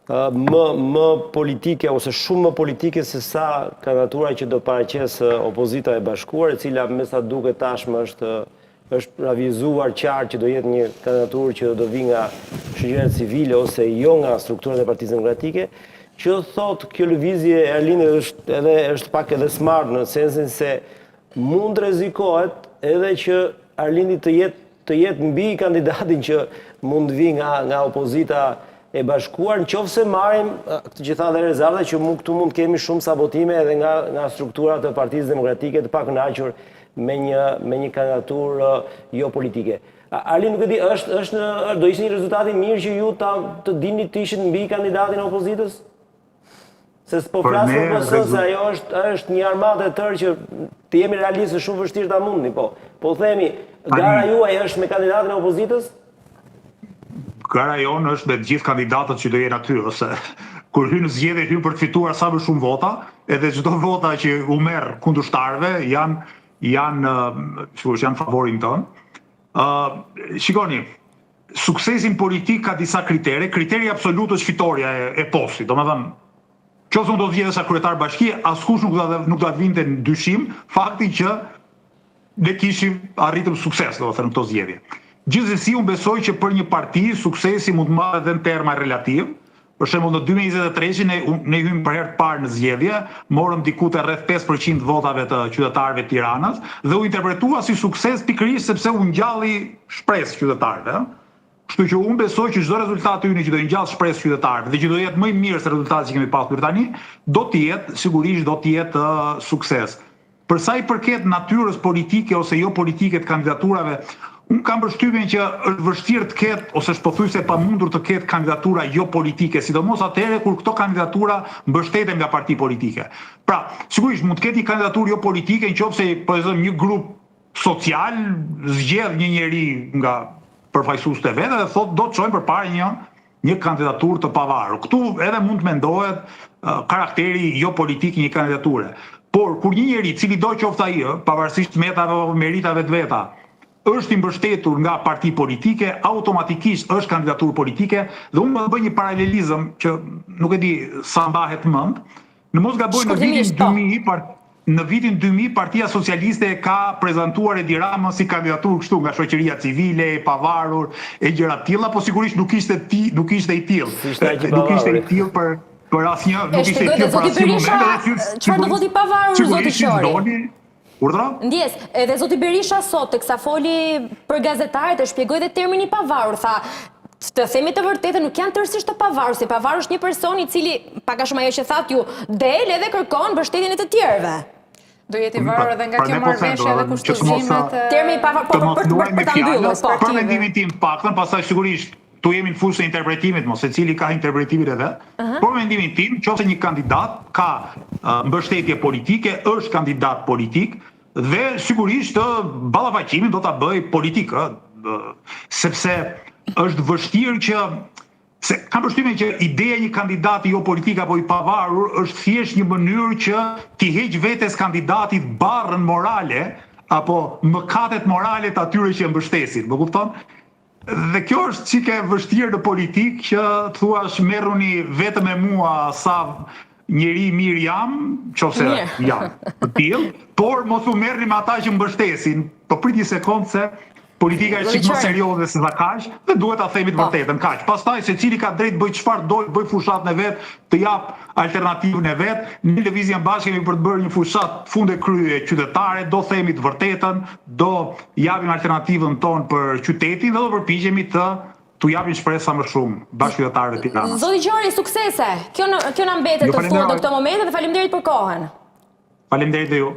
më politike ose shumë më politike se sa kandidatura që do paraqes opozita e bashkuar, e cila me sa duket tashmë është avizuar qartë që do jetë një kandidaturë që do vi nga shoqëria civile ose jo nga strukturat e Partisë Demokratike, që thot kjo lëvizje e Erlindit është pak edhe smart në sensin se mund rrezikohet edhe që Erlindi të jetë mbi kandidatin që mund vi nga opozita e bashkuar, në qoftë se marrim këtë që tha dhe Rezarda, që këtu mund kemi shumë sabotime edhe nga strukturat e Partisë Demokratike të pakënaqur me një kandidaturë jo politike. Arlin, nuk e di, do ishte një rezultat i mirë që ju të dini të ishit mbi kandidatin e opozitës? Se s'po flasë për pësën, se ajo është një armatë e tërë që të jemi realistë shumë vështirë ta mundi, po themi, gara juaj është me kandidatin e opozitës? Gara jonë është me gjithë kandidatët që do jenë aty, ose kur hynë zgjedhje hynë për të fituar sa më shumë vota, edhe çdo vota që u merr kundërshtarëve janë favorin tonë. Shikoni, suksesin politik ka disa kritere. Kriteri absolut është fitoria e postit. Domethënë, nëse unë do të vjedhesha kryetar bashkie, askush nuk do të vinte në dyshim fakti që ne kishim arritur sukses, domethënë, në këto zgjedhje. Gjithsesi, unë besoj që për një parti suksesi mund të marrë edhe në terma relativ. Për shembull, në 2023 ne hymë për herë të parë në zgjedhje, morëm diku te rreth 5% votave të qytetarëve të Tiranës dhe u interpretua si sukses pikërisht sepse u ngjalli shpresë qytetarëve. Kështu që unë besoj që çdo rezultat ynë që do ngjall shpresë qytetarëve dhe që do jetë më i mirë se rezultati që kemi pasur tani, sigurisht do të jetë sukses. Për sa i përket natyrës politike ose jo politike të kandidaturave, unë kam përshtypjen që është vështirë të ketë, ose është pothuajse e pamundur të ketë kandidatura jo politike, sidomos atëherë kur këto kandidatura mbështeten nga parti politike. Pra, sigurisht mund të ketë një kandidaturë jo politike, nëse po e them një grup social zgjedh një njeri nga përfaqësuesit e vet dhe thotë do të çojmë përpara një kandidaturë të pavarur. Këtu edhe mund të mendohet karakteri jo politik i një kandidature. Por kur një njeri, cili do qoftë ai, pavarësisht metave apo meritave të veta, është i mbështetur nga parti politike, automatikisht është kandidaturë politike, dhe unë më bëj një paralelizëm që nuk e di sa mbahet mend. Në mos gaboj, në vitin 2000 Partia Socialiste ka prezantuar Edi Ramën si kandidaturë kështu nga shoqëria civile, e pavarur, e gjëra të tilla, po sigurisht nuk ishte i tillë. Nuk ishte i tillë për asnjë, nuk ishte i tillë për asnjë moment. Çfarë do voti pavarur zoti Qori? Urdhra? Ndjes, edhe zoti Berisha sot, teksa foli për gazetarët, e shpjegoi dhe termin i pavarur, tha, të themi të vërtetë, nuk janë tërësisht të pavarur, se pavarur është një person i cili, pak a shumë ajo që thatë ju, del edhe kërkon mbështetjen e të tjerëve. Do jeti varur edhe nga kjo marrëveshje dhe kushtozimet. Termi i pavarur, për ta mbyllur, po. Për mendimin tim paktën, pastaj sigurisht tu jemi në fushën e interpretimit, mos secili ka interpretimin e vet. Por mendimin tim, nëse një kandidat ka mbështetje politike, është kandidat politik dhe sigurisht ballafaqimin do ta bëj politik, sepse është vështirë që kam përshtypjen që ideja e një kandidati jo politik apo i pavarur është thjesht një mënyrë që t'i heq vetes kandidatit barrën morale apo mëkatet morale të atyre që e mbështesin, më kupton? Dhe kjo është çike vështirë në politik që thuash merruni vetëm me mua sa njeri mirë jam, nëse jam të tillë, por mos u merrni me ata që mbështesin. Po prit një sekondë se politika është shumë më serioze se sa kaq dhe duhet ta themi të vërtetën kaq. Pastaj secili ka drejt bëj çfarë do, bëj fushatën e vet, të jap alternativën e vet. Në lëvizjen bashkë kemi për të bërë një fushat funde krye qytetare, do themi të vërtetën, do japim alternativën tonë për qytetin dhe do përpiqemi të japim shpresë sa më shumë bashkëqytetarëve të Tiranës. Zoti Qori, suksese. Kjo na mbetet të fundit në këtë moment dhe faleminderit për kohën. Faleminderit dhe ju.